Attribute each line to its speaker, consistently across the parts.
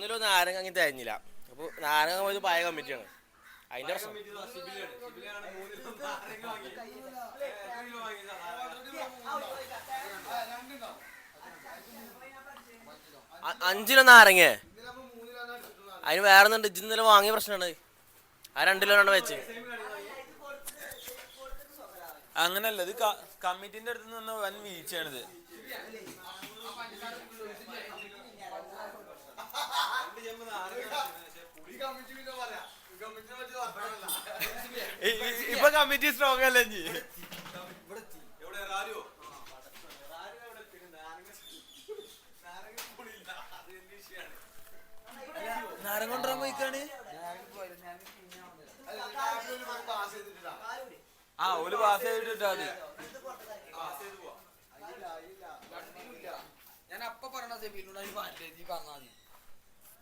Speaker 1: ഒന്നിലും നാരങ്ങ അങ്ങ് തേഞ്ഞില്ല. അപ്പോൾ നാരങ്ങ പോയത് പഴയ കമ്മിറ്റിയാണ്, അതിന്റെ പ്രശ്നം. 5 കിലോ നാരങ്ങ അതിന് വേറെ ഒന്നുണ്ട്. ഇന്നലെ വാങ്ങിയ പ്രശ്നമാണ്. ആ 2 കിലോ വെച്ച്.
Speaker 2: അങ്ങനല്ല, ഇത് കമ്മിറ്റിന്റെ അടുത്ത് നിന്ന് വൻ വീഴ്ചയാണിത്. ഇപ്പൊ കമ്മിറ്റി സ്ട്രോങ് അല്ലേ? നാരങ്ങ കൊണ്ടുവരാൻ പോയിക്കാണ്. ഒരു പാസ് ചെയ്തിട്ടാ മതി.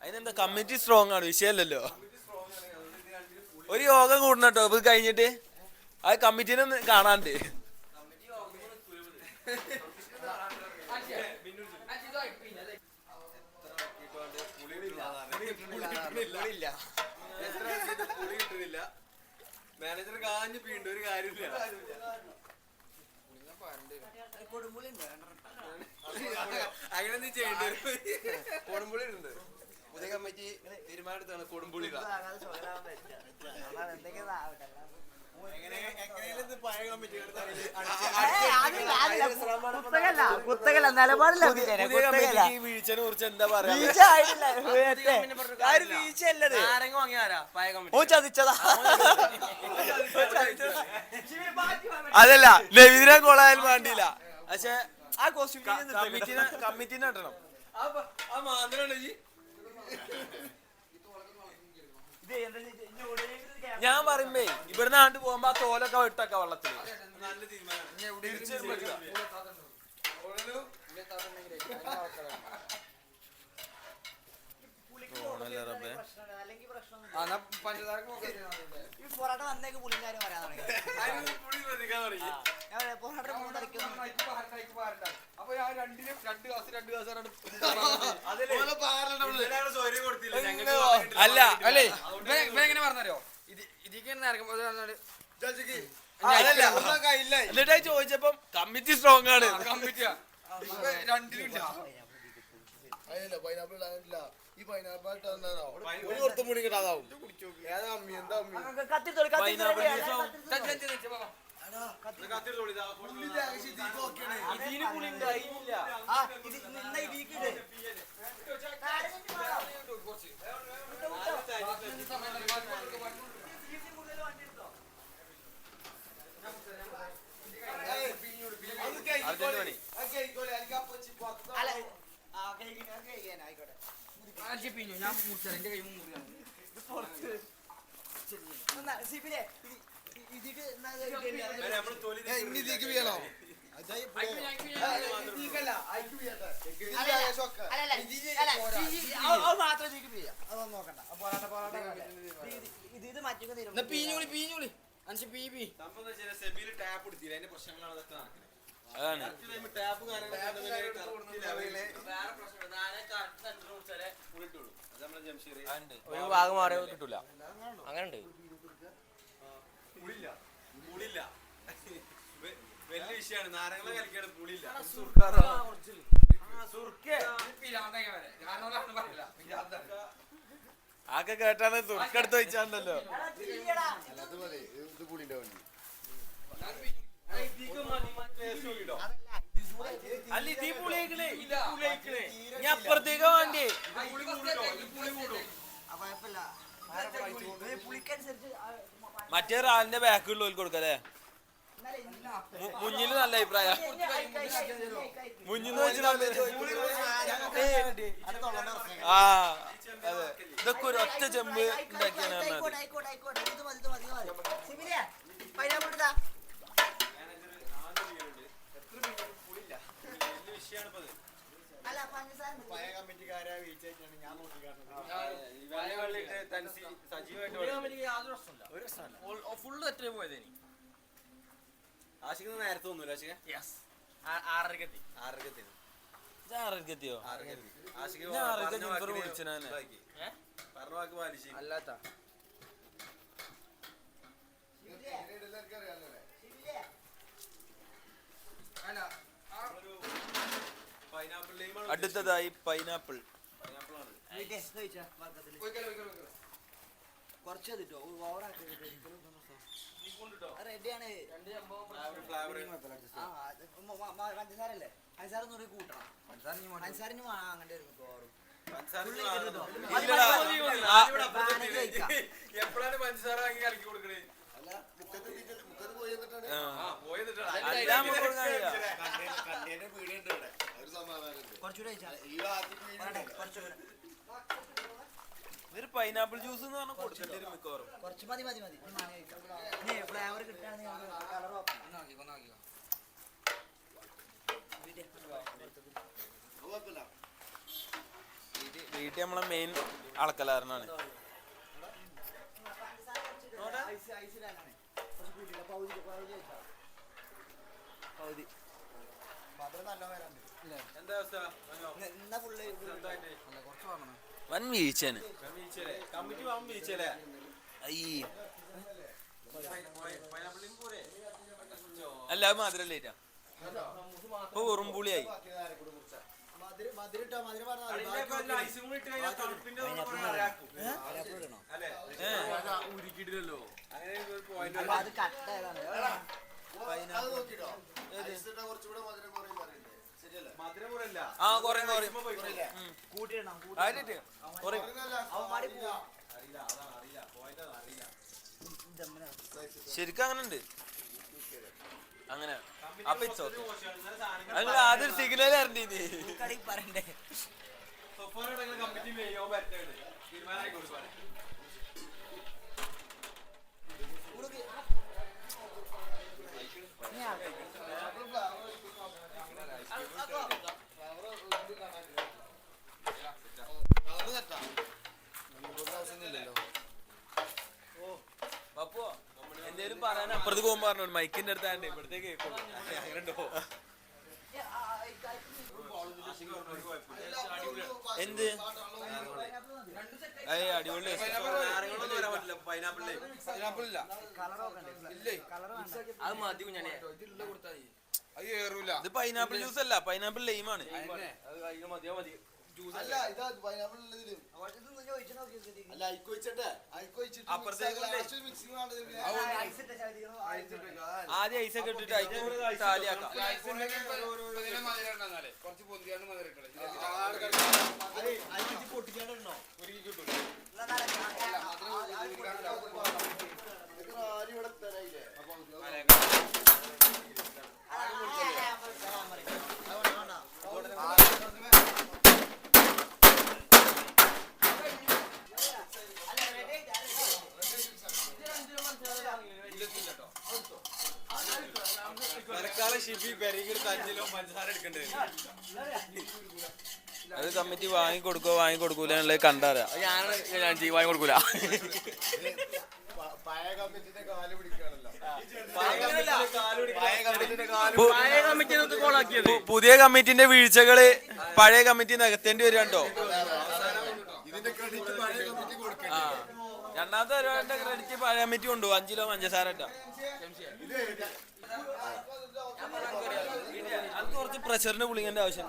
Speaker 2: അതിനെന്താ, കമ്മിറ്റി സ്ട്രോങ് ആണ്, വിഷയമല്ലല്ലോ. ഒരു യോഗം കൂടണട്ടോ ഇത് കഴിഞ്ഞിട്ട്. അത് കമ്മിറ്റീനെ കാണാണ്ട്.
Speaker 3: മാനേജർ കാഞ്ഞു പീണ്ട ഒരു കാര്യമില്ല. അങ്ങനെ നീ ചെയ്യേണ്ടി വരും. കൊടുമ്പുളി ഉണ്ട്. പുതിയ കമ്മിറ്റി തീരുമാനമെടുത്താണ് കൊടുമ്പുളി.
Speaker 2: വീഴ്ചനെ കുറിച്ച് എന്താ പറയാ? അതല്ല, നവീന കൊളായാലും വേണ്ടിയില്ല. പക്ഷെ ആ കമ്മിറ്റീനെ ഇട്ടണം. ഞാൻ പറയുമ്പേ ഇവിടുന്ന് ആണ്ട് പോകുമ്പോ ആ തോലൊക്കെ ഇട്ടൊക്കെ വെള്ളത്തില്. നല്ല തീരുമാനം.
Speaker 4: പൊറോട്ട വന്നേക്ക് പുളിങ്കാര് വരാൻ തുടങ്ങി.
Speaker 3: അപ്പൊ ഞാൻ 2 ഗ്ലാസ്
Speaker 2: അല്ല
Speaker 3: അല്ലേ എങ്ങനെ പറഞ്ഞോ? ഇതിക്ക്
Speaker 2: എന്നിട്ട് ചോദിച്ചപ്പം കമ്മിറ്റി സ്ട്രോങ് ആണ്.
Speaker 3: കമ്മിറ്റിയാ രണ്ടിലും ഞാൻ എന്റെ കൈ മുറിയാണ്.
Speaker 1: ഒരു ഭാഗം മാറി കിട്ടൂല. അങ്ങനെ ഉണ്ട്.
Speaker 3: വലിയ വിഷയമാണ്. നാരങ്ങളെ കളിക്കാണ് പുളിയില്ല.
Speaker 2: ആക്കെ കേട്ടാണ് സുർക്കെടുത്ത് വെച്ചാണ്ടല്ലോ. അല്ല ഇതീ പുളിയേക്കണേ, ഞാൻ അപ്പുറത്തേക്ക് വേണ്ടി. മറ്റേ റാലിന്റെ ബാക്കിലുള്ളവർക്ക് കൊടുക്കല്ലേ? മുന്നില് നല്ല അഭിപ്രായം. മുന്നിന്ന് വെച്ചിട്ട് ആ അതെ, ഇതൊക്കെ ഒരു ഒറ്റ ചെമ്പ് ഉണ്ടാക്കിയാണ്.
Speaker 1: ഫുള്ള് എത്ര പോയതേനി
Speaker 3: ആശിക്കുന്ന നേരത്തെ ഒന്നുമില്ല. 6:30
Speaker 1: 6:30.
Speaker 2: ആറരക്കെത്തിയോ
Speaker 3: ആഷിക്ക്
Speaker 2: ഞാൻ ആറരക്ക്
Speaker 3: പറഞ്ഞ
Speaker 2: ജിൻഫർ
Speaker 3: വാക്കിന്
Speaker 2: വിളിച്ചനെ
Speaker 3: ഇതാക്കി. പറഞ്ഞ വാക്ക് പാലിച്ച്
Speaker 2: അല്ലാത്ത
Speaker 3: പൈനാപ്പിൾ ലൈമാണ്
Speaker 2: അടുത്തതായി പൈനാപ്പിൾ
Speaker 3: പൈനാപ്പിളാണ്
Speaker 4: കുറച്ച് കിട്ടോ റെഡിയാണ്
Speaker 3: ഫ്ലേവർ
Speaker 4: പഞ്ചസാരല്ലേ പഞ്ചസാര ഒന്നും കൂട്ടണം പഞ്ചസാരിന് വാങ്ങേണ്ടി വരും
Speaker 3: എപ്പോഴാണ് പഞ്ചസാര വാങ്ങി കലക്കി കൊടുക്കണേ
Speaker 4: കുറച്ചുകൂടെ
Speaker 2: ഇതൊരു പൈനാപ്പിൾ ജ്യൂസ് എന്ന് പറഞ്ഞാൽ കൊടുക്കേണ്ടി വരും മിക്കവാറും.
Speaker 4: കുറച്ച് മതി ഫ്ലേവർ കിട്ടുകയാണെങ്കിൽ കളർ
Speaker 2: വീട്ടിൽ നമ്മളെ മെയിൻ അളക്കലാരനാണ്.
Speaker 3: എന്താ അവസ്ഥ
Speaker 2: വൻ വീഴ്ചയാണ്.
Speaker 3: കമ്മിറ്റി വാങ്ങും വീഴ്ചല്ലേ
Speaker 2: അല്ല അത് മധുരല്ലേറ്റാ ഇപ്പൊ വെറും പുളിയായി.
Speaker 3: ഉരുക്കിയിട്ടില്ലല്ലോ
Speaker 4: അത് കട്ടായതാണ്
Speaker 2: ആ കുറയും
Speaker 4: കൂട്ടിയിടണം
Speaker 2: ശരിക്കും അങ്ങനെ ഉണ്ട്. അങ്ങനെ അപ്പൊ നിങ്ങൾ ആദ്യം സിഗ്നൽ അറിഞ്ഞീ
Speaker 4: പറയണ്ടേ
Speaker 3: കമ്മിറ്റി തീരുമാനമായി കൊടുക്കാൻ
Speaker 2: അപ്പോ എന്തേലും പറയാൻ അപ്പുറത്ത് പോകുമ്പോ പറഞ്ഞു മൈക്കിന്റെ അടുത്താണ്ട് ഇവിടത്തേക്ക് കേൾക്കും. അങ്ങനെ ഉണ്ടോ എന്ത് അടിപൊളി
Speaker 3: പൈനാപ്പിൾ ഇല്ല
Speaker 1: അത് മതി കുഞ്ഞാനെ.
Speaker 3: അത് കേറൂല.
Speaker 2: ഇത് പൈനാപ്പിൾ ജ്യൂസ് അല്ല, പൈനാപ്പിൾ ലൈമാണ്.
Speaker 1: മതിയോ മതി
Speaker 2: ആദ്യം ഐസൊക്കെ ഇട്ടിട്ട് ചാലിയാക്കാം.
Speaker 3: കുറച്ച് പൊന്തിയാണ് മധുരം
Speaker 4: പൊട്ടിക്കാണ്ടോ
Speaker 2: അത് കമ്മിറ്റി വാങ്ങിക്കൊടുക്കൂല എന്നുള്ളത് കണ്ടറിയാം.
Speaker 1: ഞാൻ വാങ്ങി കൊടുക്കൂല.
Speaker 2: പുതിയ കമ്മിറ്റിന്റെ വീഴ്ചകള് പഴയ കമ്മിറ്റി നികത്തേണ്ടി വരുന്നുണ്ടോ? രണ്ടാമത്തെ പരിപാടിന്റെ ക്രെഡിറ്റ് പഴയ കമ്മിറ്റി കൊണ്ടുപോകും. 5 കിലോ പഞ്ചസാര ഇട്ടാ അത് കുറച്ച് പ്രഷറിന് പുളിങ്ങന്റെ ആവശ്യം.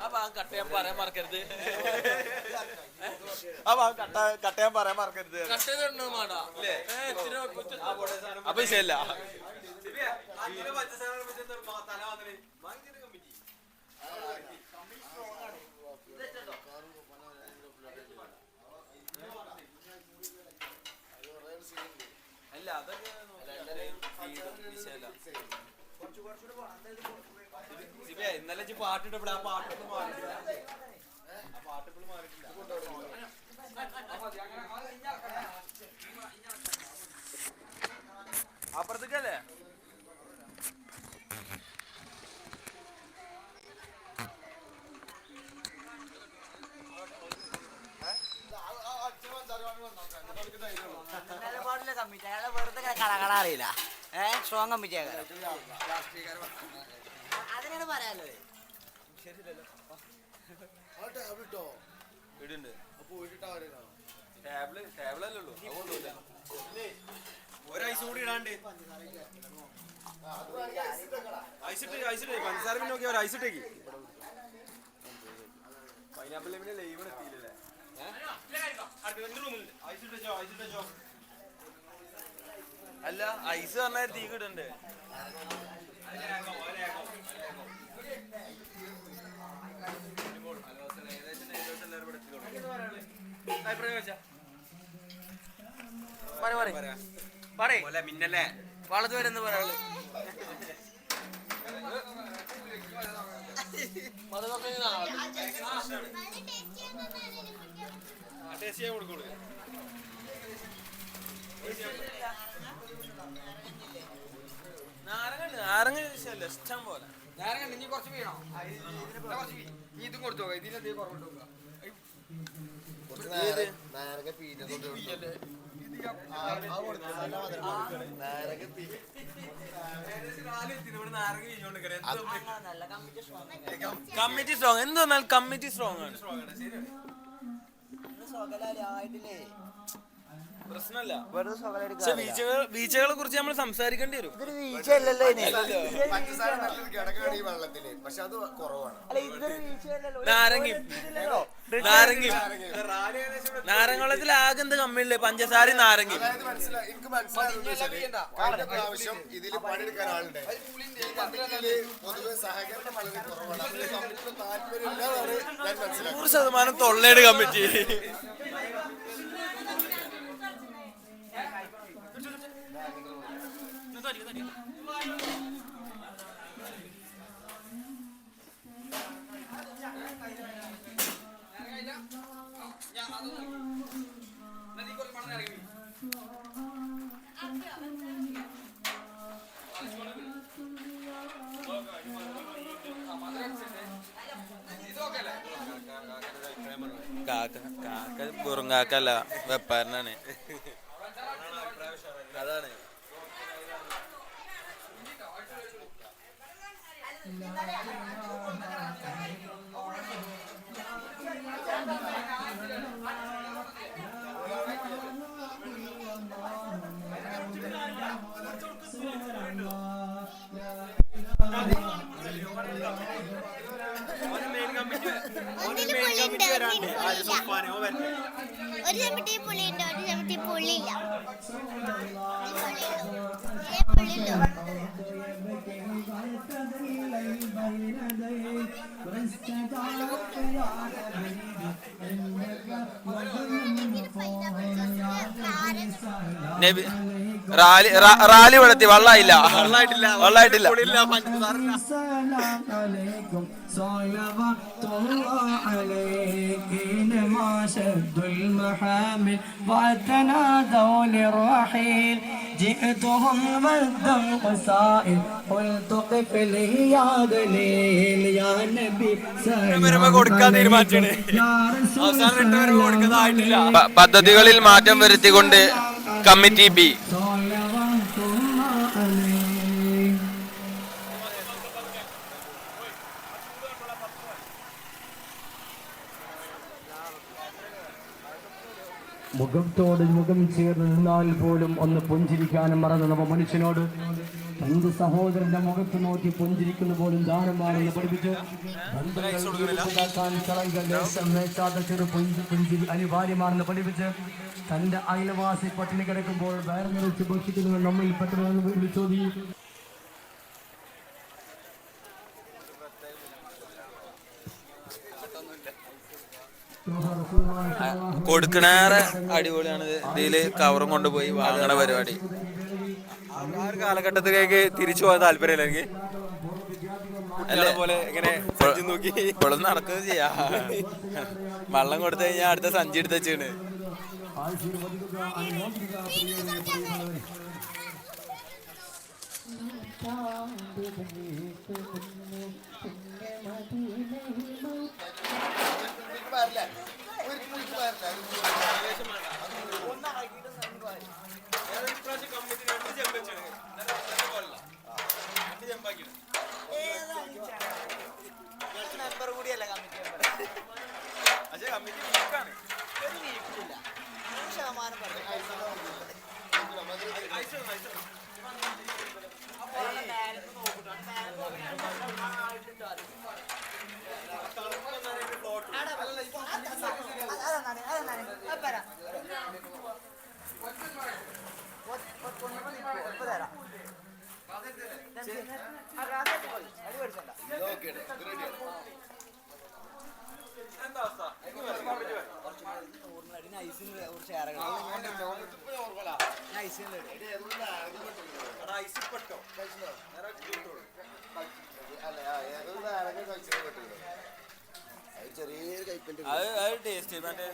Speaker 2: അപ്പൊ കട്ടയാൻ പറയാൻ മറക്കരുത്. കട്ടയാൻ പറയാൻ മറക്കരുത്. അപ്പൊ ശരിയല്ല. അല്ല അതൊക്കെ ഇന്നലെ പാട്ടിട്ടപ്പോൾ ആ പാട്ടിട്ട് മാറിയിട്ടില്ല. ആ പാട്ടിപ്പോൾ മാറിയിട്ടില്ല. അപ്പുറത്തേക്കല്ലേ
Speaker 4: പാടില്ല കമ്മിറ്റി അയാളെ വെറുതെ കടകട അറിയില്ല സ്ട്രോങ് കമ്മിറ്റി അതിനാണ് പറയാനുള്ളത്
Speaker 3: ഒരൈസ് കൂടി ഇടാണ്ട് പഞ്ചസാര പിന്നെ നോക്കിയാ ഐസ് ഇട്ടേക്ക് പൈനാപ്പിൾ പിന്നെ ലൈവ് എത്തിയില്ലേ
Speaker 2: അല്ല ഐസ് പറഞ്ഞാൽ തീ കിടണ്ടേ
Speaker 3: മിന്നല്ലേ
Speaker 1: വളർത്തു വരുന്ന പറയാള്
Speaker 3: ടേസ്റ്റ് ചെയ്യാൻ കൊടുക്കുള്ളൂ
Speaker 2: നാരങ്ങ ഇഷ്ടം പോലെ
Speaker 3: ഞാനങ്ങനെ ഇനി കുറച്ച് വീണോ നീ ഇതും കൊടുത്തു ഇതിനെന്തേ കുറവുണ്ടോ
Speaker 2: കമ്മിറ്റി സ്ട്രോങ് എന്തെന്നാൽ കമ്മിറ്റി സ്ട്രോങ് ആണ് പ്രശ്നമല്ല പക്ഷെ വീഴ്ചകളെ കുറിച്ച് നമ്മൾ സംസാരിക്കേണ്ടി വരും
Speaker 4: ഇതൊരു വീഴ്ചയല്ലല്ലോ
Speaker 3: വെള്ളത്തില് പക്ഷെ അത് കുറവാണ്
Speaker 2: നാരങ്ങവെള്ളത്തിൽ ആകെ എന്ത് കമ്മിയില്ലേ പഞ്ചസാര നാരങ്ങ
Speaker 3: എനിക്ക് മനസ്സിലായി കഴിഞ്ഞ പ്രാവശ്യം ഇതിൽ പണിയെടുക്കാൻ ആളുണ്ട് പൊതുവെ സഹകരണം വളരെ കുറവാണ് താല്പര്യമില്ലാതാണ് ഞാൻ മനസ്സിലാക്കുന്നത്
Speaker 2: 100% തൊള്ളയുടെ കമ്മിറ്റി കാക്ക വെറും കാക്കല്ല വെപ്പാരനാണ് അതാണ്
Speaker 5: ഒരു ചെമ്പട്ടി പുളിയുണ്ട് ഒരു ചെമ്പട്ടി പുളിയില്ല
Speaker 2: റാലി വെള്ളത്തി വെള്ളമായില്ല വെള്ളമായിട്ടില്ല
Speaker 6: جئتهم والدمع سائل قلت قف لي يا دليل يا نبي
Speaker 2: പദ്ധതികളിൽ മാറ്റം വരുത്തിക്കൊണ്ട് കമ്മിറ്റി ബി
Speaker 6: മുഖത്തോട് മുഖം ചേർന്ന് നിന്നാൽ പോലും ഒന്ന് പുഞ്ചിരിക്കാനും മറന്ന നമ്മ മനുഷ്യനോട് തന്റെ സഹോദരന്റെ മുഖത്ത് നോക്കി പുഞ്ചിരിക്കുന്ന പോലും ദാനമാണെന്ന് പഠിപ്പിച്ച് ചെറു പുഞ്ചിരി അനിവാര്യമാണെന്ന് പഠിപ്പിച്ച് തന്റെ അയൽവാസി പട്ടിണി കിടക്കുമ്പോൾ വയർ നിറച്ച് ഭക്ഷിക്കുന്നത് നമ്മിൽ പെട്ടെന്ന് വിളിച്ചോതി
Speaker 2: കൊടുക്കണേറെ അടിപൊളിയാണ് ഇതില് കവറും കൊണ്ടുപോയി വാങ്ങണ പരിപാടി
Speaker 3: ആ ഒരു കാലഘട്ടത്തിലേക്ക് തിരിച്ചു പോകാൻ താല്പര്യമില്ല എനിക്ക് അല്ലേ പോലെ ഇങ്ങനെ നോക്കി
Speaker 2: ഇപ്പോഴും നടക്കുക ചെയ്യാ വെള്ളം കൊടുത്തു കഴിഞ്ഞാൽ അടുത്ത സഞ്ചി എടുത്ത് വെച്ചാണ്
Speaker 3: ഒരു
Speaker 2: ഇപ്രാവശ്യം കമ്മിറ്റി 2 ചെമ്പ് വെച്ചാണ്. രണ്ട് ചെമ്പാക്കി.
Speaker 4: മെമ്പർ കൂടിയല്ല കമ്മിറ്റി മെമ്പർ.
Speaker 2: പക്ഷേ കമ്മിറ്റി വീക്കാണ്.
Speaker 4: ഒരു വീക്കില്ല 100% പറഞ്ഞു.
Speaker 2: എന്താ അവസ്ഥ?
Speaker 3: ചെറിയൊരു കയ്പിന്റെ
Speaker 2: അത് ടേസ്റ്റ് മറ്റേ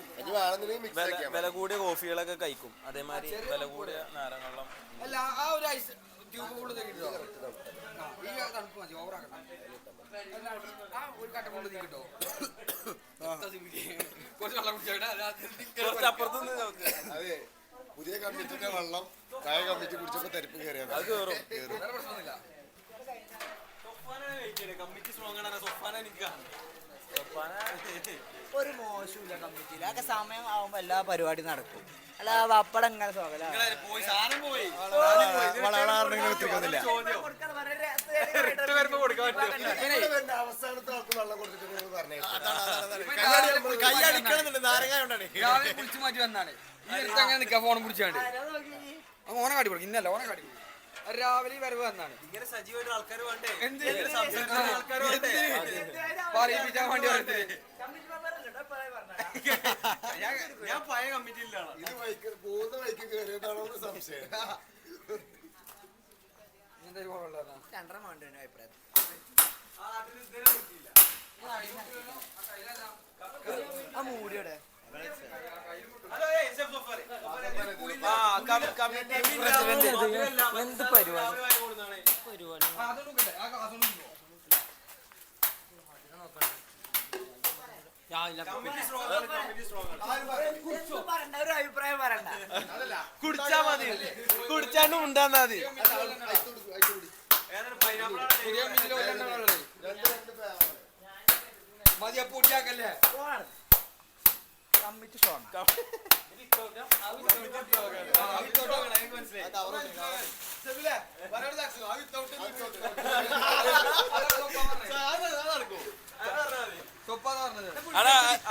Speaker 2: വില കൂടിയ കോഫികളൊക്കെ കഴിക്കും. അതേമാതിരി വില കൂടിയ നാരങ്ങള്ളം.
Speaker 3: അല്ല ആ ഒരു ഐസ് ട്യൂബ് കൊണ്ട് കിട്ടോ ഈ തണുപ്പ് മതി ഓവറാക്കണം ആ ഒരു കട്ട കൊണ്ട് കിട്ടോ കുറച്ച് വെള്ളം കുടിച്ചാൽ
Speaker 2: അപ്പുറത്തുനിന്ന്
Speaker 7: അതെ പുതിയ കമ്മിറ്റിന്റെ വെള്ളം പഴയ കമ്മിറ്റി കുടിച്ചപ്പോ തരിപ്പ് കയറിയത്
Speaker 2: അത് കയറും.
Speaker 3: വേറെ പ്രശ്നമൊന്നുമില്ല.
Speaker 2: കമ്മിറ്റി സ്ട്രോങ് ആണ്. സൊഫാന നിൽക്കാണ്.
Speaker 4: ഒരു മോശമില്ല കമ്മിറ്റിയിൽ. അതൊക്കെ സമയം ആവുമ്പോ എല്ലാ പരിപാടിയും നടക്കും. അല്ല പപ്പടം ഇങ്ങനെ സ്വാഗതം
Speaker 2: പോയി സാധനം പോയി
Speaker 7: അവസാനത്തെ ആൾക്ക് വെള്ളം കൊടുത്തിട്ട് പറഞ്ഞു
Speaker 3: രാവിലെ കുളിച്ച് മാറ്റി വന്നാണ് ഈ അടുത്ത് അങ്ങനെ നിൽക്കാം ഫോണും പിടിച്ചാണ്ട് ഓനെ കാട്ടി കൊടുക്കും. ഇന്നല്ല ഓനെ കാട്ടി കൊടുക്കും. രാവിലെ വരവ് വന്നാണ്.
Speaker 2: ഇങ്ങനെ സജീവമായിട്ട് ആൾക്കാർ വേണ്ടേ?
Speaker 3: എന്ത്
Speaker 2: ആൾക്കാർ വേണ്ടേ?
Speaker 3: പറയിപ്പിച്ചാൻ വേണ്ടി ഓരോരുത്തര്
Speaker 2: ഞാൻ പഴയ കമ്മിറ്റിയിലാണ്.
Speaker 7: ഇത് വൈക്ക് പോകുന്ന വൈക്ക് കയറിയതാണോ എന്ന് സംശയം.
Speaker 3: ഇങ്ങനത്തെ ഒരു കുഴപ്പമില്ലാത്ത
Speaker 4: 2.5 മണിന്റെ അഭിപ്രായം. ആ മൂടിയുടെ എന്ത് പരിപാടി ഒരു അഭിപ്രായം പറയണ്ട.
Speaker 2: കുടിച്ചാ മതി. കുടിച്ചാണ്ട് ഉണ്ടാന്നാ മതി.
Speaker 3: പുതിയ മതിയ പൂട്ടിയാക്കല്ലേ
Speaker 4: കമ്മിറ്റി സ്ട്രോങ്.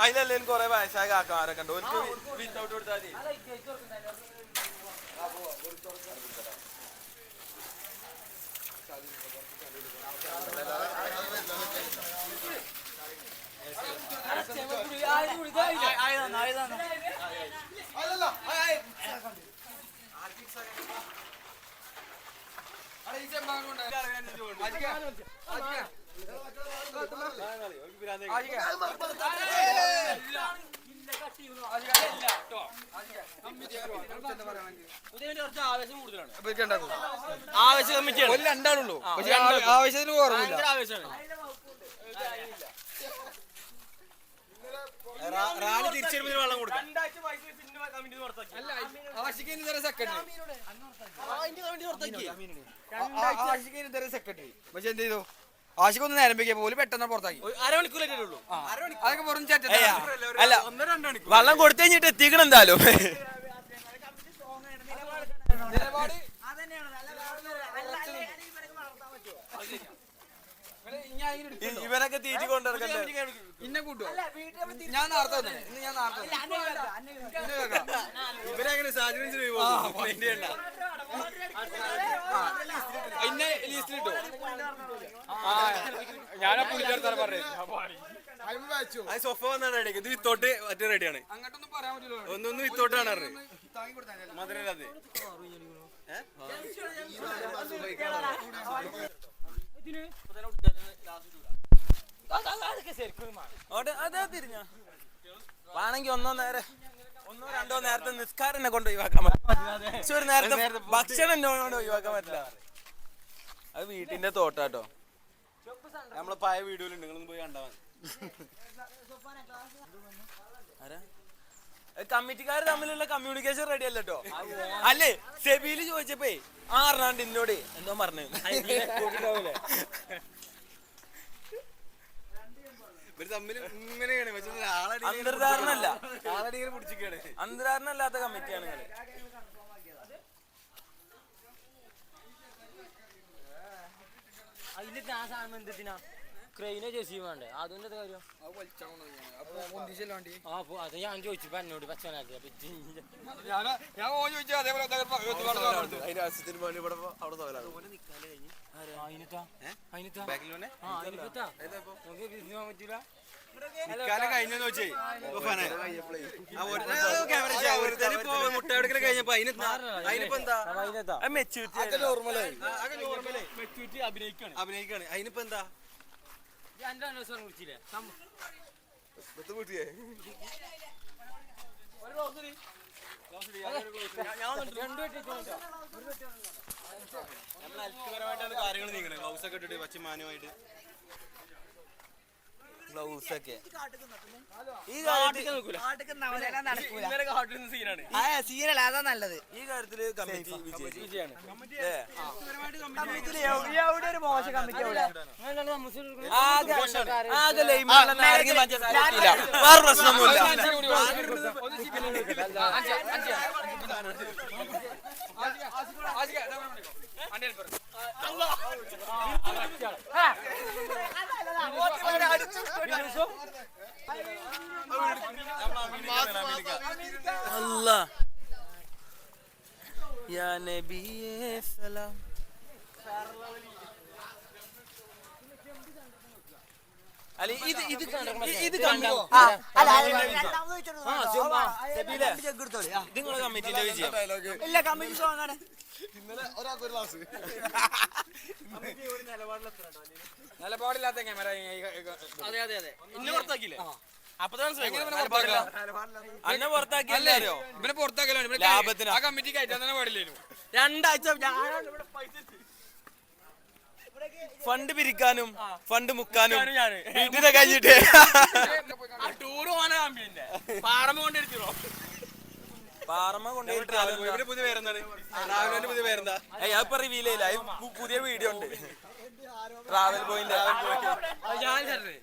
Speaker 2: അതിലെല്ലാം കൊറേ വയസ്സായ കാക്കാരൊക്കെ ഉണ്ട്. ഓർക്ക് വിത്തൗട്ട് കൊടുത്താൽ മതി.
Speaker 1: ആവേശ കമ്മിറ്റിയാണ്.
Speaker 3: രണ്ടാളുള്ളൂ. പക്ഷെ ആവശ്യത്തിന് കുറവില്ല.
Speaker 1: റാലി തിരിച്ചു വെള്ളം കൊടുക്കാം.
Speaker 3: ആഷിഖിന് ഇതര സെക്രട്ടറി ആഷിഖിന് ഇതര സെക്രട്ടറി പക്ഷെ എന്ത് ചെയ്തു ആഷിഖ് ഒന്ന് നേരം വെക്കിയ പോലും പെട്ടെന്ന് പുറത്താക്കി.
Speaker 1: അരമണിക്കൂറായിട്ടുള്ളൂ.
Speaker 3: അതൊക്കെ വെറും ചേട്ടൻ
Speaker 1: അല്ല വെള്ളം കൊടുത്തു കഴിഞ്ഞിട്ട് എത്തിക്കണം എന്തായാലും.
Speaker 3: നിലപാട്
Speaker 2: ഇവനൊക്കെ തീറ്റി കൊണ്ടിറക്കണ്ടേ?
Speaker 3: ഇന്നെ കൂട്ടുവോ? ഞാൻ നേരത്തെ വന്നേ. ഇന്ന് ഞാൻ നേരത്തെ
Speaker 2: ഇവരെങ്ങനെ സാധനം
Speaker 3: ഇന്നെ ലിസ്റ്റിലിട്ടോ. ഞാനാ പുള്ളിയെടുത്താണ് പറഞ്ഞത്.
Speaker 2: സൊഫ വന്നാണ് റെഡി. ഇത് വിത്തോട്ട് മറ്റേ റെഡിയാണ്.
Speaker 3: അങ്ങോട്ടൊന്നും പറയാൻ പറ്റില്ല.
Speaker 2: ഒന്നൊന്ന് വിത്തോട്ടാണ് പറഞ്ഞത്.
Speaker 3: താങ്ങി കൊടുത്താൽ
Speaker 2: മധുരല്ലാതെ അതെ തിരിഞ്ഞ വേണമെങ്കിൽ ഒന്നോ രണ്ടോ നേരത്തെ നിസ്കാരം എന്നെ കൊണ്ട് ഒഴിവാക്കാൻ പറ്റില്ല. പക്ഷെ ഒരു നേരത്തെ ഭക്ഷണം എന്നെ കൊണ്ട് ഒഴിവാക്കാൻ പറ്റില്ല. അത് വീട്ടിന്റെ തോട്ടാട്ടോ. നമ്മളെ പഴയ വീഡിയോയിലുണ്ട്. നിങ്ങളൊന്ന് പോയി കണ്ടാ മതി. കമ്മിറ്റിക്കാർ തമ്മിലുള്ള കമ്മ്യൂണിക്കേഷൻ റെഡി അല്ല കേട്ടോ. അല്ലേ സെബിയില് ചോദിച്ചപ്പോ ആറിനാണ്ട് എന്നോട് എന്തോ പറഞ്ഞു. അന്തർധാരണല്ല, അന്തർധാരണ അല്ലാത്ത കമ്മിറ്റിയാണ് നിങ്ങള്.
Speaker 8: അതില് ആ സാധനം എന്തിനാ ക്രെയിനോ ജെസിയും വേണ്ടേ? അതിന്റെ കാര്യം അത് ഞാൻ ചോദിച്ചു എന്നോട് പച്ചനാക്കി.
Speaker 2: കഴിഞ്ഞെന്ന് വെച്ചേ മുട്ടയെടുക്കൽ കഴിഞ്ഞപ്പോ അതിനിപ്പോ എന്താ അഭിനയിക്കാണ്. അതിനിപ്പോ എന്താ
Speaker 8: കുറിച്ചില്ലേ
Speaker 2: അത്ഭുതപരമായിട്ടാണ് കാര്യങ്ങൾ നീങ്ങണേ. ഗ്ലൗസ് ഒക്കെ ഇട്ടിട്ട് പച്ചമാനുമായിട്ട് ഗ്ലൗസ് ഒക്കെ
Speaker 4: സീനല്ല, അതാ നല്ലത്.
Speaker 2: ഈ കാര്യത്തില് കമ്മിറ്റി വിജയാണ്.
Speaker 4: എവിടെ ഒരു മോശം കമ്മിറ്റി
Speaker 2: വേറെ പ്രശ്നമൊന്നുമില്ല. Allah ya Nabi salam. Ali ഇത് നിങ്ങളെ കമ്മിറ്റിന്റെ വിജയം.
Speaker 4: ഇല്ല, കമ്മിറ്റി സ്ട്രോങ് ആണ്.
Speaker 3: നിലപാടില്ലാത്ത ക്യാമറ.
Speaker 1: അതെ അതെ അതെ ഇന്നെ പുറത്താക്കിയില്ലേ? അപ്പൊ
Speaker 2: അന്നെ പുറത്താക്കിയല്ലോ.
Speaker 3: ഇവനെ പുറത്താക്കലാണ്
Speaker 2: ലാഭത്തിന്.
Speaker 3: ആ കമ്മിറ്റി കയറ്റാൻ തന്നെ പാടില്ലേനു.
Speaker 2: 2 ആഴ്ച ഫണ്ട് പിരിക്കാനും ഫണ്ട് മുക്കാനും വീട്ടിലെ കഴിഞ്ഞിട്ട്
Speaker 1: ടൂർ പോകാനാ കമ്പിന്റെ പാറമ കൊണ്ടെടുത്തിരോ?
Speaker 2: പാറമ്മ കൊണ്ടുപോയി പുതിയ പേരെന്താണ്? ട്രാവലിന്റെ പുതിയ പേരെന്താ? അതിപ്പോ റിവീൽ ചെയ്യില്ല. പുതിയ വീഡിയോ ഉണ്ട്. ട്രാവൽ പോയിന്റ്
Speaker 1: ഞാൻ തരേ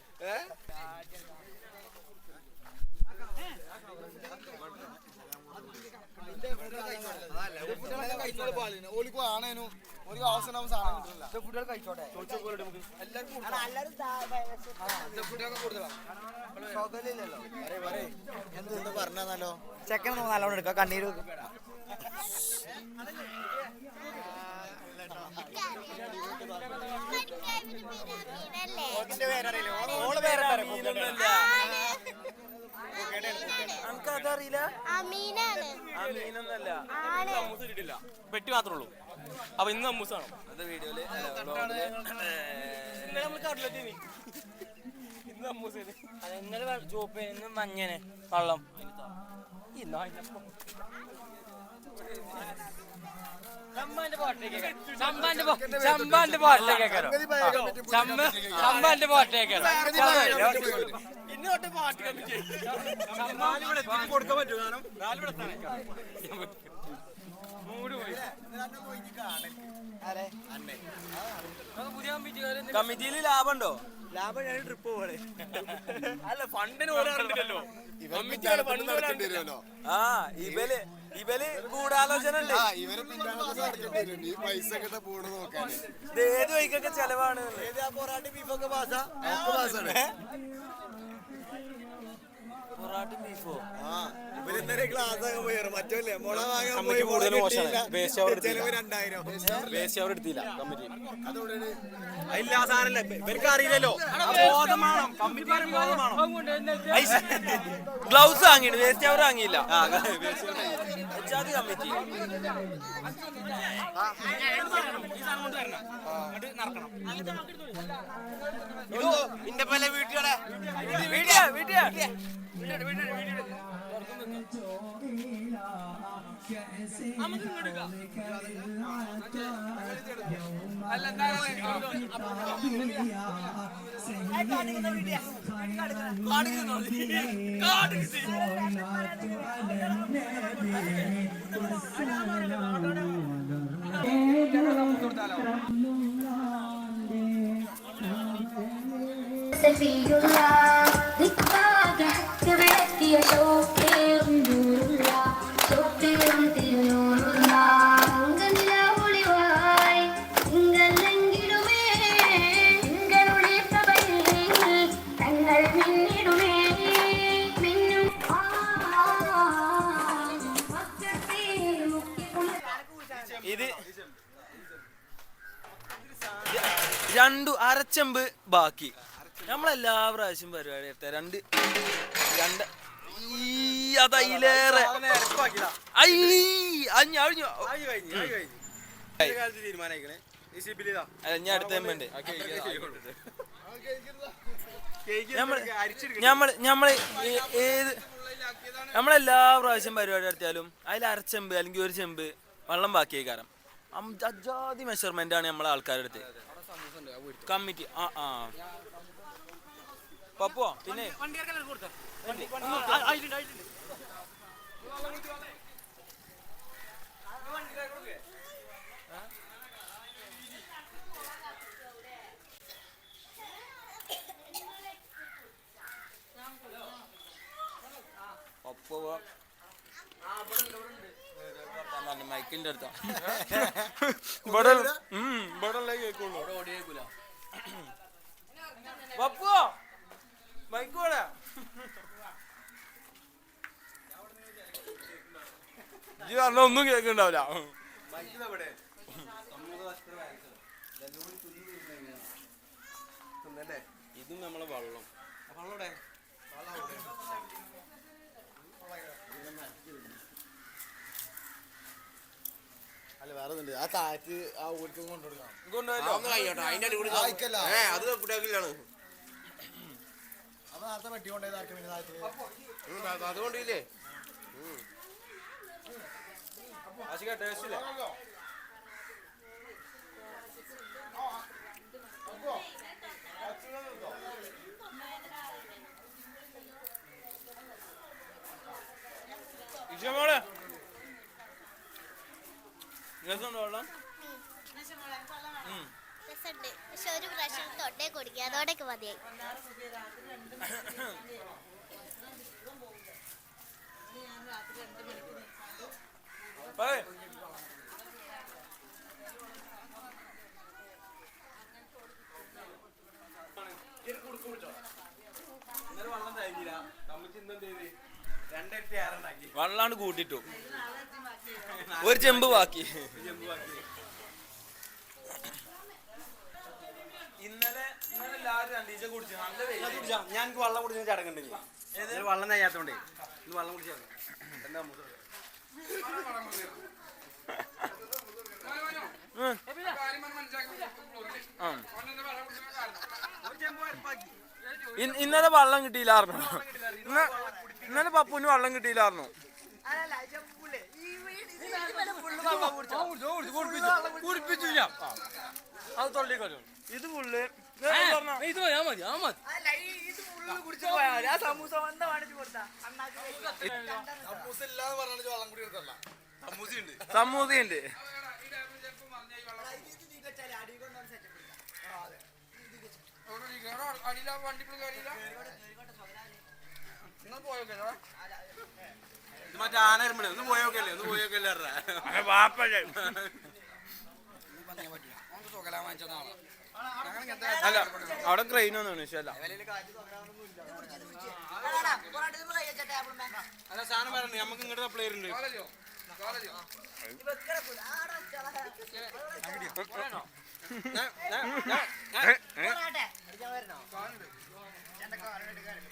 Speaker 4: പറഞ്ഞാലോ ചെക്കൻ നല്ലോണം എടുക്കാം. കണ്ണീര്
Speaker 2: നമുക്കതറിയില്ല. അമീനൊന്നല്ല,
Speaker 1: പെട്ടി മാത്രമേ ഉള്ളൂ. അപ്പൊ ഇന്ന് അമ്മൂസാണോ?
Speaker 2: അത് വീഡിയോയില്
Speaker 1: നമ്മൾ കടലെത്തി ഇന്ന് അമ്മൂസേന്
Speaker 8: ഇന്നലെ ചോപ്പ് ഇന്ന് മഞ്ഞന് വള്ളം ചമ്പാന്റെ പാട്ടിലേക്ക് ചമ്പാന്റെ പാട്ടിലേക്കാരോ ചമ്പാന്റെ പാട്ടിലേക്കാരോ
Speaker 1: ഇന്നോട്ട് പാട്ട് കമ്മിറ്റി
Speaker 2: കൊടുക്കാൻ പറ്റുമോ? കാരണം കമ്മിറ്റിയില് ലാഭമുണ്ടോ?
Speaker 4: ലാഭം ട്രിപ്പ് പോലെ.
Speaker 1: അല്ല ഫണ്ടിന് ഓരോ
Speaker 2: ആ ഇവല് ഗൂഢാലോചന അല്ലേ?
Speaker 7: പൈസ കിട്ടാ പോണ് നോക്കാൻ
Speaker 2: ഏത് വഴിക്കൊക്കെ ചെലവാണ്.
Speaker 4: പൊറാട്ടി ബീഫൊക്കെ പാസാ.
Speaker 2: പൊറാട്ടും ബീഫോ?
Speaker 4: കമ്മിറ്റി
Speaker 2: കൂടുതൽ മോശമാണ്. വേസ്റ്റ് അവർ എടുത്തില്ല കമ്മിറ്റി. അതില്ല സാധനല്ല, ഇവർക്ക് അറിയില്ലല്ലോ. ഗ്ലൗസ് വാങ്ങിയിട്ട് വേസ്റ്റ് അവർ വാങ്ങിയില്ല. കമ്മിറ്റി
Speaker 1: ഇന്റെ പല വീട്ടുകാരെ
Speaker 2: വീട്ടിയാ
Speaker 5: سفي الله ذكراك تبعت يا شوقي نور الله شوقي وانت نور الله غنلا ولواي غنلنجلومي غنولي تبعي تنغل منيلومي منو وقتي
Speaker 2: ഇത് രണ്ടു അരച്ചെമ്പ് ബാക്കി. നമ്മളെല്ലാ പ്രാവശ്യം പരിപാടി എടുത്ത രണ്ട് അതയിലേറെ ഞാൻ അടുത്ത എമ്പുണ്ട്. നമ്മളെല്ലാ പ്രാവശ്യം പരിപാടി നടത്തിയാലും അതിൽ അരച്ചെമ്പ് അല്ലെങ്കിൽ ഒരു ചെമ്പ് വെള്ളം ബാക്കിയായി കാരണം അജാതി മെഷർമെന്റ് ആണ് നമ്മളെ ആൾക്കാരുടെ അടുത്ത് കമ്മിറ്റി. പപ്പോ പിന്നെ മൈക്കിന്റെ അടുത്താ കേൾക്കുള്ളൂ. പപ്പോ മൈക്കോടാ ഒന്നും കേൾക്കുന്നുണ്ടാവില്ല. ഇതും നമ്മളെ വെള്ളം
Speaker 7: അല്ല വേറെ ആ താറ്റ് ആ ഊർക്ക് കൊണ്ടുകൊടുക്കാം. അത് നേരത്തെ വെട്ടി കൊണ്ടേതാക്കി
Speaker 2: അതുകൊണ്ടില്ലേ ടേസ്റ്റില്ലേ ഇഷ്ടമോളെ രസമുണ്ടോ വെള്ളം?
Speaker 5: രസമുണ്ട്, പക്ഷെ ഒരു പ്രാവശ്യം തൊണ്ടേ കുടിക്കുക, അതോടൊക്കെ മതിയായി.
Speaker 2: വെള്ളാണ്ട് കൂട്ടിട്ടു ഒരു ചെമ്പ് ബാക്കി. ഇന്നലെ എല്ലാവരും രണ്ടീച്ച കുടിച്ചു.
Speaker 3: ഞാൻ വെള്ളം കുടിച്ച ചടങ്ങുണ്ടെങ്കിൽ വെള്ളം തയ്യാത്തോണ്ടേ ഇന്ന് വെള്ളം കുടിച്ചാൽ
Speaker 2: ഇന്നലെ വെള്ളം കിട്ടിയില്ലായിരുന്നു. ഇന്നലെ പപ്പുവിന് വെള്ളം കിട്ടിയില്ലായിരുന്നു. അത് തൊള്ളിക്കൊല്ലും. ഇത് ഫുള്ള് ഇത് സമൂസയുണ്ട്.
Speaker 3: മറ്റേ ആനരുമ്പളേ ഒന്ന് പോയോക്കല്ലേ
Speaker 2: അല്ല അവിടെ ക്രെയിനൊന്നും വിഷയല്ല.
Speaker 3: അല്ല സാധനം പറയണ്ടേ നമുക്ക് ഇങ്ങോട്ട് പ്ലെയർ ഉണ്ട്.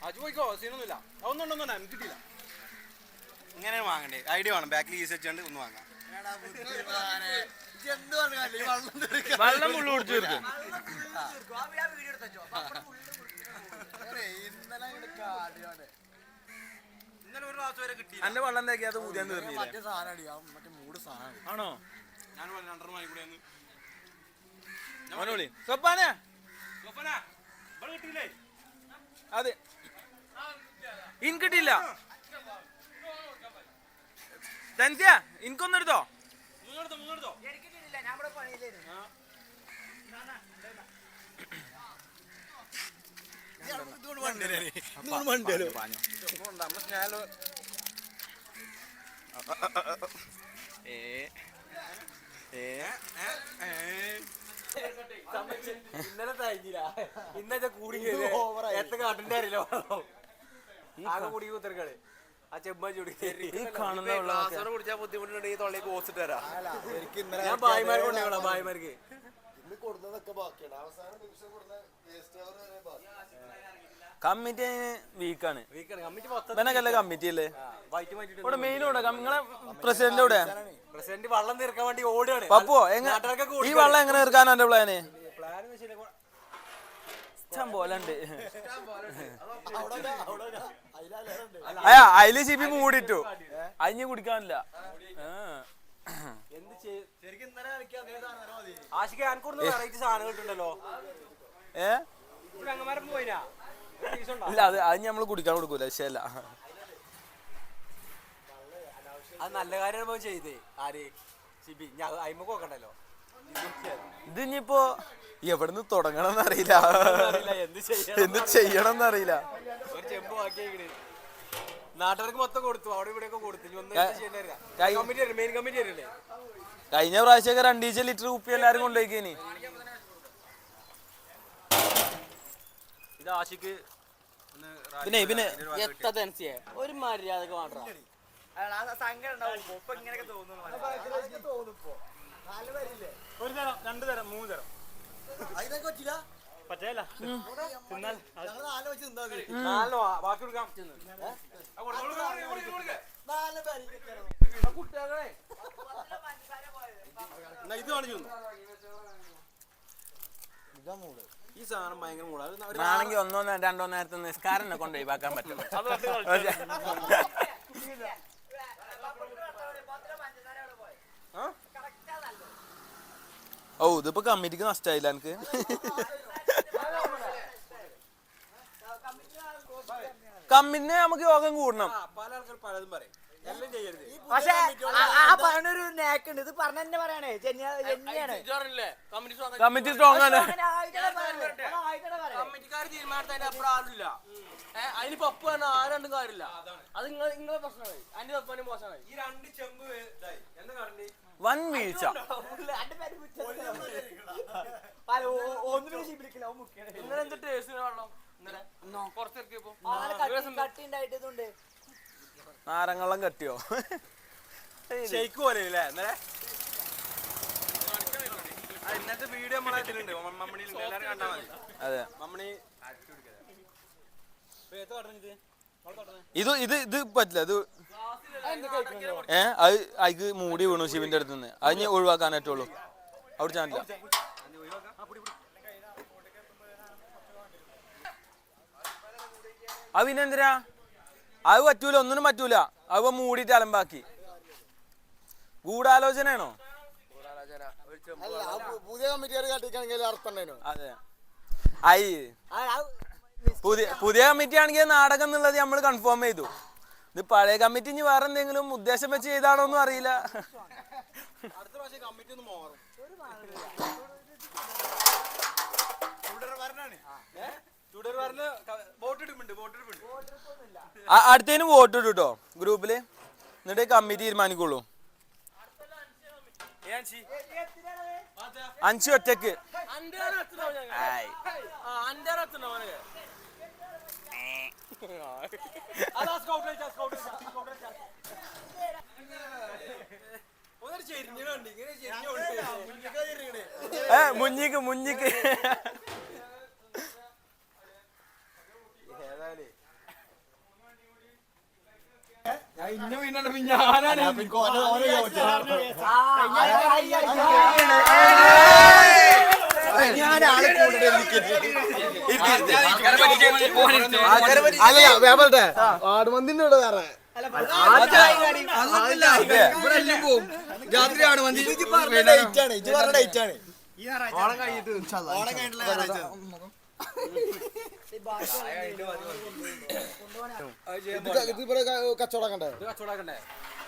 Speaker 2: അത് പോയിക്കോ, സീനൊന്നുമില്ല. ഒന്നുണ്ടോന്നോ എനിക്ക് കിട്ടിയില്ല.
Speaker 3: ഇങ്ങനെ വാങ്ങണ്ടേ ഐഡിയ വേണം. ബാക്കിൽ ഈസ് വെച്ചാണ്ട് ഒന്ന് വാങ്ങാം.
Speaker 2: വെള്ളം മുള്ളു കുടിച്ചു തീർക്കും. അന്റെ വെള്ളം തേക്കിയാത്ത ഊതിയാൻ തീർന്നില്ലേ ആണോ അവനോളി സ്വപ്പാനെ അതെ ഇൻ കിട്ടിയില്ല തൻസിയ ഇൻകൊന്നും എടുത്തോ
Speaker 8: ഇന്നലെ തയ്ഞ്ഞില്ല ഇന്നത്തെ കൂടി എത്ര കാട്ടിന്റെ അറിയില്ല ആകെ കുടി കുത്തിരക്കാണ് ആ ചെമ്പ ചൂടി
Speaker 2: ഈ കാണുന്ന
Speaker 1: കുടിച്ചാൽ ബുദ്ധിമുട്ടുണ്ടെങ്കിൽ തൊള്ളേക്ക് ഓസിട്ട് തരാം
Speaker 8: ഞാൻ ഭായിമാർക്ക് കൊണ്ടുപോകണം ഭായിമാർക്ക്
Speaker 7: ഇന്ന് കൊടുത്തതൊക്കെ ബാക്കിയാണ് അവസാന നിമിഷം കൊടുത്ത വേസ്റ്റ് അവർ വരെ ബാക്കി.
Speaker 2: കമ്മിറ്റി വീക്കാണ്
Speaker 8: കമ്മിറ്റി മൊത്തം
Speaker 2: ഇവനൊക്കെ കമ്മിറ്റി അല്ലേ
Speaker 8: വൈറ്റ് മാറ്റിട്ട്
Speaker 2: ഇവിടെ മെയിൻ ഇവിടെ നിങ്ങളെ പ്രസിഡന്റ് ഇവിടെ
Speaker 8: പ്രസിഡന്റ് വള്ളം തീർക്കാൻ വേണ്ടി ഓടുകയാണ്
Speaker 2: പപ്പോ ഈ വെള്ളം എങ്ങനെ തീർക്കാനോ എന്റെ പ്ലാന് ഇഷ്ടം പോലെ ഉണ്ട് അതില് ചിപ്പി മൂടിട്ടു അതിന് കുടിക്കാനില്ല
Speaker 8: ആശിക്ക് ആൻകൂർന്ന് വെറൈറ്റി സാധനം കിട്ടുണ്ടല്ലോ അങ്ങമാരം പോയിനാ
Speaker 2: ഇല്ല അത് നമ്മള് കുടിക്കാൻ കൊടുക്കൂല ശരിയല്ല
Speaker 8: അത് നല്ല കാര്യമാണ് ചെയ്തേ ആര് ഷിബി ഞാൻ അയിമക്ക് നോക്കണ്ടല്ലോ
Speaker 2: ഇതിനിപ്പോ എവിടുന്ന് തുടങ്ങണം അറിയില്ല എന്ത് ചെയ്യണം എന്നറിയില്ല
Speaker 8: ഒരു ചെമ്പ് ബാക്കിയായി നാട്ടുകാർക്ക് മൊത്തം കൊടുത്തു അവിടെ ഇവിടെയൊക്കെ കൊടുത്തു മെയിൻ കമ്മിറ്റി വരില്ലേ
Speaker 2: കഴിഞ്ഞ പ്രാവശ്യമൊക്കെ 2 ലിറ്റർ കുപ്പി എല്ലാരും കൊണ്ടുപോയിക്കേനി
Speaker 8: ഇത് ആശിക്ക്
Speaker 2: പിന്നെ
Speaker 8: എത്ര തൻസിയെ ഒരു മര്യാദക്ക് മാത്രം
Speaker 4: സങ്കടം ഉണ്ടാവും ഇപ്പൊ ഇങ്ങനെയൊക്കെ തോന്നുന്നു
Speaker 8: ഒരു തരം 2 തരം 3 തരം പറ്റേല നാലോ ബാക്കി കൊടുക്കാം ഇത് കാണിച്ചു ഈ സാധനം ഭയങ്കര
Speaker 2: ആണെങ്കിൽ 1 2 നേരത്തെ നിസ്കാരം കൊണ്ടുപോയി വാക്കാൻ പറ്റും ഓ ഇതിപ്പോ കമ്മിറ്റിക്ക് നഷ്ടമായില്ല എനിക്ക് കമ്മിറ്റിനെ നമുക്ക് യോഗം കൂടണം
Speaker 8: പല ആൾക്കാർ പലതും പറയും എല്ലാം ചെയ്യരുത്
Speaker 4: പക്ഷെ ആ പറഞ്ഞൊരു നേക്കുണ്ട് ഇത് പറഞ്ഞ തന്നെ പറയണേ
Speaker 2: കമ്മിറ്റി സ്ട്രോങ് ആണ്
Speaker 1: കമ്മിറ്റിക്കാർ തീരുമാനത്തിന്റെ അപ്പുറം ആരുമില്ല അതിന് പപ്പ് തന്നെ ആരും കാര്യമില്ല അത് നിങ്ങളെ പ്രശ്നമായി അതിന്റെ പപ്പാനും മോശമായി
Speaker 8: ഈ 2 ചെമ്പ് എന്താ കാണണ്ടേ
Speaker 2: വൻ വീഴ്ച
Speaker 1: ഇന്നലെ എന്ത് ടേസ്റ്റ് വെള്ളം ഇന്നലെ പുറത്തിറക്കിയപ്പോ
Speaker 4: കട്ടിണ്ടായിട്ടുണ്ട്
Speaker 2: നാരങ്ങള്ളം കെട്ടിയോ
Speaker 8: ഷെയ്ക്ക് പോലെ അല്ലേ ഇന്നലെ ഇന്നത്തെ വീഡിയോ നമ്മളെ ഇതിലുണ്ട് മമ്മണിയിലുണ്ട് എല്ലാവരും കണ്ടാൽ മതി
Speaker 2: അതെ
Speaker 8: മമ്മണി
Speaker 2: ഇത് പറ്റില്ല ഇത് അത് അതിക്ക് മൂടി വീണു ശിവന്റെ അടുത്തുനിന്ന് അതിന് ഒഴിവാക്കാൻ പറ്റുള്ളൂ അവിടെ ചാനില്ല അത് പിന്നെ എന്തിനാ അത് പറ്റൂല ഒന്നിനും പറ്റൂല അത് മൂടിയിട്ട് അലമ്പാക്കി ഗൂഢാലോചനയാണോ
Speaker 7: പുതിയ കമ്മിറ്റിക്കാർ കാട്ടിക്കാണെങ്കിൽ അർത്ഥം ഉണ്ടായിരുന്നു.
Speaker 2: അതെ പുതിയ കമ്മിറ്റി ആണെങ്കിൽ നാടകം എന്നുള്ളത് നമ്മൾ കൺഫേം ചെയ്തു. ഇത് പഴയ കമ്മിറ്റി ഇനി വേറെ എന്തെങ്കിലും ഉദ്ദേശം വെച്ച് ചെയ്താണോന്നും അറിയില്ല.
Speaker 8: അടുത്ത പ്രാവശ്യം കമ്മിറ്റി ഒന്ന് മാറും.
Speaker 2: അടുത്തതിന് വോട്ട് ഇട്ടു കേട്ടോ ഗ്രൂപ്പില്, എന്നിട്ട് കമ്മിറ്റി തീരുമാനിക്കുള്ളൂ. 5 ഒറ്റക്ക് മുഞ്ഞിക്ക് മുഞ്ഞിക്ക്
Speaker 7: അല്ല വേറെ ആടുമന്തിന്റെ വേറെ
Speaker 3: ഇവിടെ എല്ലാം പോവും രാത്രിയാണ് മന്തി
Speaker 8: ഓണം കഴിഞ്ഞിട്ട്
Speaker 7: ഇത് ഇവിടെ കച്ചവടം കണ്ടേ
Speaker 2: കച്ചവടാക്കണ്ടേ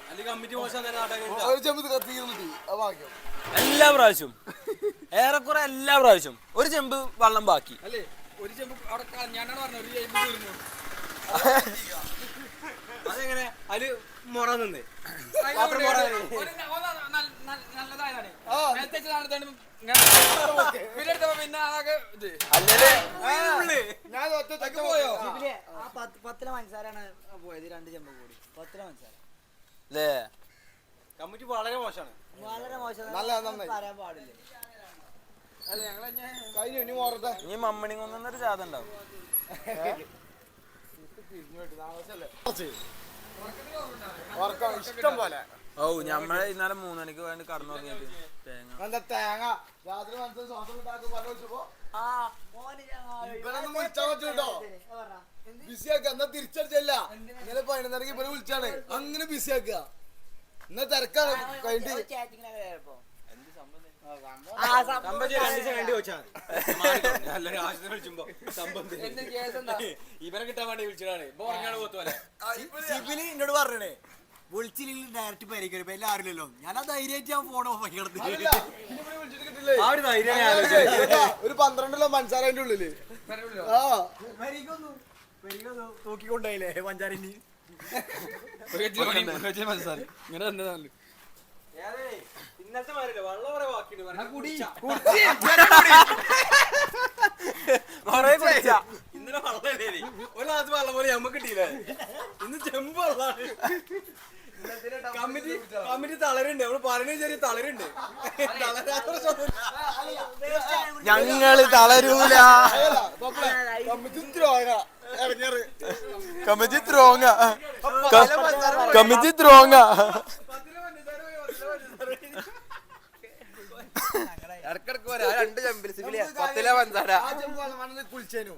Speaker 2: അല്ലെങ്കിൽ കമ്മിറ്റി മോശം തന്നെ നാട്ടുകാർ
Speaker 7: ഒരു ചെമ്പ് തീർന്നിട്ട് അത് ഭാഗ്യം.
Speaker 2: എല്ലാ പ്രാവശ്യം ഏറെക്കുറെ എല്ലാ പ്രാവശ്യം ഒരു ചെമ്പ് വെള്ളം ബാക്കി
Speaker 3: അല്ലേ ഒരു ചെമ്പ് അവിടെ ഞാനാണ് പറഞ്ഞത് ഒരു ചെമ്പ് തീർന്നു
Speaker 8: അതെങ്ങനെ അതില് മൊറ നിന്ന്
Speaker 3: നല്ലതായതാണ് പിന്നെ ആകെ ഇത്
Speaker 7: ഞാൻ ഒറ്റ
Speaker 3: പോയോ
Speaker 4: പത്തിലെ മനസ്സാരാണ് പോയത് 2 ചെമ്പ് കൂടി 10 മനസ്സാര
Speaker 2: അല്ലേ
Speaker 8: കമ്മിറ്റി വളരെ മോശമാണ്.
Speaker 4: വളരെ മോശം
Speaker 7: നന്നായി.
Speaker 4: പറയാൻ പാടില്ല.
Speaker 7: കഴിഞ്ഞു ഇനി മോറട്ടെ
Speaker 2: ഇനി മമ്മണി കൊന്നൊരു ജാഥ ഉണ്ടാവും.
Speaker 7: ഇഷ്ടം പോലെ
Speaker 2: ഓ ഞമ്മളെ ഇന്നലെ 3 മണിക്ക് വേണ്ടി കടന്നു തുടങ്ങിയിട്ട് തേങ്ങ
Speaker 7: എന്താ തേങ്ങ രാത്രി മനസ്സിൽ ശ്വാസം കിട്ടാക്കും പറഞ്ഞു വെച്ചപ്പോ ഇവനൊന്നും വിളിച്ചാൻ പറ്റൂട്ടോ ബിസി ആക്കുക എന്നാ തിരിച്ചടിച്ചല്ല ഇന്നലെ 11:30 ഇവനെ വിളിച്ചാണ് അങ്ങനെ ബിസി ആക്കുക എന്നാ തിരക്കാണ് കഴിഞ്ഞിട്ട്
Speaker 8: ഇവരെ കിട്ടാൻ വേണ്ടി വിളിച്ചതാണ്. ഇപ്പൊ ഉറങ്ങാണ് പോത്തോലെ
Speaker 4: സിബിലി എന്നോട് പറഞ്ഞേ വിളിച്ചില്ലെങ്കിൽ ഡയറക്റ്റ് പരിക്കരുപ്പ എല്ലാം അറിയില്ലല്ലോ. ഞാൻ ആ ധൈര്യമായിട്ട് ഞാൻ ഫോൺ ഓഫ് ആക്കി കിടന്നു.
Speaker 8: ആ ഒരു ധൈര്യം
Speaker 7: ഒരു 12 മനസ്സാര അതിന്റെ ഉള്ളില്
Speaker 4: തൂക്കിക്കൊണ്ടായില്ലേ പഞ്ചാരിന്.
Speaker 3: ഇങ്ങനെ തന്നെ
Speaker 8: ഇന്നത്തെ മാറില്ല വെള്ളം കുറെ ബാക്കിയുണ്ട്. ഇന്നലെ വെള്ളം ഒരു ഗ്ലാസ് വെള്ളം പോലെ നമുക്ക് കിട്ടിയില്ലേ. ഇന്ന് ചെമ്പ് വെള്ളമാണ്. കമ്മിറ്റി തളരുണ്ട്. നമ്മള് പറയുന്ന ചെറിയ തളരുണ്ട്.
Speaker 2: ഞങ്ങള് തളരൂല. Committee ത്രോങ്ങ committee ത്രോങ്ങ.
Speaker 8: ഇടക്കിടക്ക് വരാ 2 ചെമ്പിൽ സിബിലിയ 10 പഞ്ചാര
Speaker 7: കുളിച്ചേനു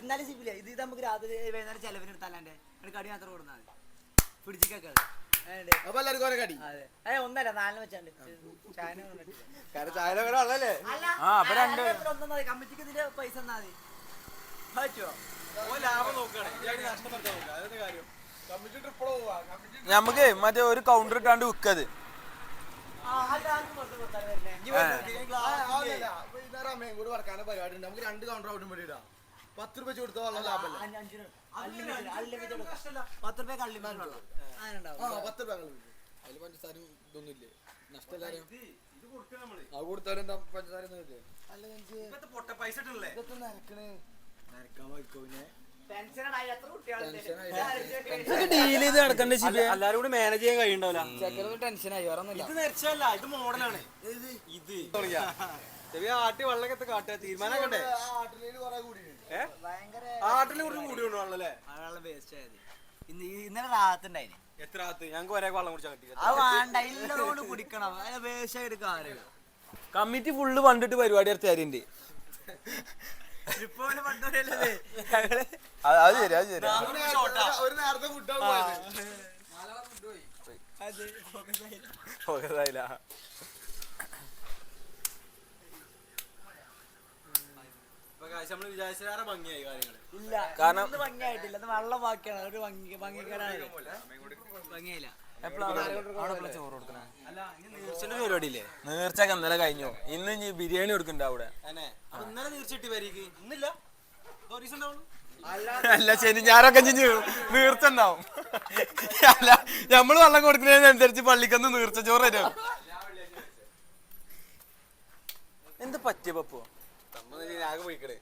Speaker 4: എന്നാലും സിബിലേ ഇത് നമുക്ക് രാത്രി വൈകുന്നേരം ചെലവിന് എടുത്താലേ കടി മാത്രം കൊടുത്താൽ മതി. പിടിച്ചിക്കൊക്കെ
Speaker 7: അപ്പൊ എല്ലാവർക്കും ഓരോ കടി.
Speaker 4: അതെ ഒന്നല്ല 4 വെച്ചാണ്ട്
Speaker 8: ചായ വെള്ളല്ലേ.
Speaker 4: കമ്മിറ്റിക്ക് ഇതിന്റെ പൈസ എന്നാ മതി. പറ്റുമോ?
Speaker 8: ലാഭം നോക്കുകയാണ്. നഷ്ടപ്പെടുത്താൻ നോക്കുക. അതൊക്കെ കാര്യം.
Speaker 7: കമ്മിറ്റി ട്രിപ്പ് പോവാ.
Speaker 2: ഞമ്മക്ക് മറ്റേ ഒരു കൗണ്ടർ ഇട്ടാണ്ട് വിൽക്കത്.
Speaker 7: വൈകുന്നേരം അമ്മയും കൂടി വർക്കാன പരിപാടി ഉണ്ട്. നമുക്ക് 2 കൗണ്ടർ ഔട്ടും വേണ്ടി ഇടാം. 10 രൂപ കൊടുത്ത വെള്ളം ലാഭമല്ലേ.
Speaker 4: 10 രൂപ അൺലിമിറ്റഡ് വെള്ളം അതിനുണ്ടാവും.
Speaker 7: 10 രൂപ
Speaker 3: അതില് പഞ്ചസാരയും ഇതൊന്നും ഇല്ലേ നഷ്ടമല്ലാരും അത് കൊടുത്താലും എന്താ പഞ്ചസാര ഒന്നും ഇല്ലേ.
Speaker 8: പൊട്ട പൈസ ഇട്ടല്ലേ.
Speaker 2: ഡീൽ ചെയ്ത് നടക്കണ്ടേ ശിബിയ.
Speaker 8: എല്ലാരും കൂടി മാനേജ് ചെയ്യാൻ കഴിയുണ്ടാവില്ല.
Speaker 3: ചെക്കനൊന്നും ടെൻഷനായി വേറെ
Speaker 8: ഇത് നിരച്ചല്ല, ഇത് മോഡലാണ്. ഇത് ആട്ടി വെള്ളമൊക്കെ കാട്ടുക തീരുമാനമാക്കണ്ടേ. ആട്ടില് കുറച്ച് കൂടി കൊണ്ടു വെള്ളല്ലേ.
Speaker 4: ഇന്നലെ രാത്തുണ്ടായിന്.
Speaker 8: എത്ര ആത്ത് ഞങ്ങൾക്ക് ഒരേ വെള്ളം കുടിച്ചാൽ കിട്ടി.
Speaker 4: അത് വേണ്ട ഇല്ലതുകൊണ്ട് കുടിക്കണം. അതിനെ വേസ്റ്റ് എടുക്കാൻ
Speaker 2: കമ്മിറ്റി ഫുള്ള് പണ്ടിട്ട് പരിപാടി നടത്തിയാരുണ്ട്. അത് ശരി അത് ശരി.
Speaker 7: ഒരു നേരത്തെ ഫുഡാണ് പോയത്.
Speaker 8: നമ്മള് വിചാരിച്ചാറെ ഭംഗിയായി കാര്യങ്ങള്.
Speaker 4: ഇല്ല കാരണം ഭംഗിയായിട്ടില്ല. അത് വെള്ളം ബാക്കിയാണ്. ഒരു ഭംഗിക്കാരാണ് ഭംഗിയായില്ല.
Speaker 2: ചോറ് കൊടുക്കണേ. നീർച്ചന്റെ പരിപാടി ഇല്ലേ? നീർച്ചക്ക് ഇന്നലെ കഴിഞ്ഞു. ഇന്ന് ഇനി ബിരിയാണി കൊടുക്കണ്ട അവിടെ.
Speaker 8: ഇന്നലെ നീർച്ചിട്ടി വരിക ഇന്നില്ല.
Speaker 2: അല്ല ശനി ഞാനൊക്കെ നീർച്ച ഉണ്ടാവും. അല്ല ഞമ്മള് വെള്ളം കൊടുക്കുന്നതിനനുസരിച്ച് പള്ളിക്കൊന്ന് നീർച്ച ചോറ് തരും. എന്ത് പറ്റിയ പപ്പോ
Speaker 8: ആകെ പോയിക്കടേ.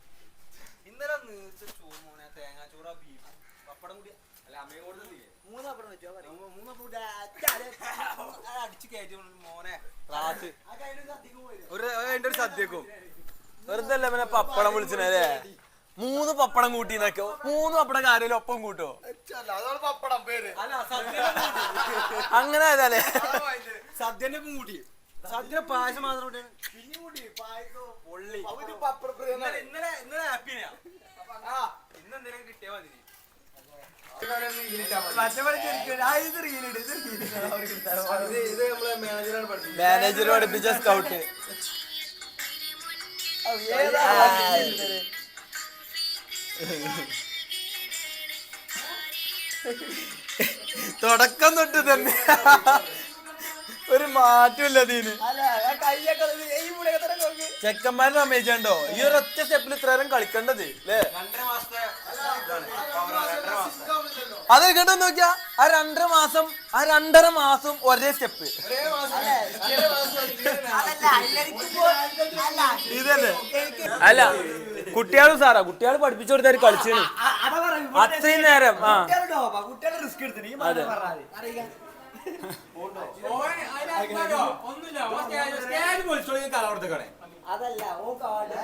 Speaker 8: ഇന്നലെ നീർച്ച ചോറ് മോനെ തേങ്ങാച്ചോറ ബീഫ് പപ്പടം കൂടി അല്ല അമ്മയും കൊടുത്തില്ലേ
Speaker 4: 3 പപ്പടം വെച്ചോ.
Speaker 8: 3 അടിച്ചു കയറ്റി മോനെ റാത്ത് ഒരു സദ്യക്കും
Speaker 2: വെറുതെ അല്ല പിന്നെ പപ്പടം വിളിച്ചല്ലേ. 3 പപ്പടം കൂട്ടിന്നൊക്കെ 3 പപ്പടം കാര്യം ഒപ്പം കൂട്ടോ.
Speaker 7: അതാണ് പപ്പടം പേര്.
Speaker 8: അല്ല
Speaker 2: അങ്ങനെ ആയതല്ലേ.
Speaker 8: സദ്യന്റെ കൂട്ടി സദ്യ പായസം മാത്രം പൊള്ളി. ഇന്നലെ ഹാപ്പിയാ. ഇന്നെന്തെങ്കിലും കിട്ടിയാ മതി.
Speaker 2: മാനേജർ പഠിപ്പിച്ച സ്കൗട്ട് തുടക്കം തൊട്ട് തന്നെ ഒരു മാറ്റമില്ല അതിന്. ചെക്കന്മാരെ അമ്മയിച്ചോ ഈ ഒരു ഒറ്റ സ്റ്റെപ്പിൽ ഇത്ര നേരം കളിക്കേണ്ടത് അല്ലേ? അത് കേട്ടോ നോക്കിയാ ആ 2.5 മാസം ഒരേ സ്റ്റെപ്പ് ഇതല്ലേ. അല്ല കുട്ടികളും സാറാ കുട്ടികൾ പഠിപ്പിച്ചു കൊടുത്താൽ കളിച്ചു അത്രയും നേരം.
Speaker 4: കുട്ടികളെ റിസ്ക് എടുത്തിട്ട് അതല്ല ഓ കാർഡ്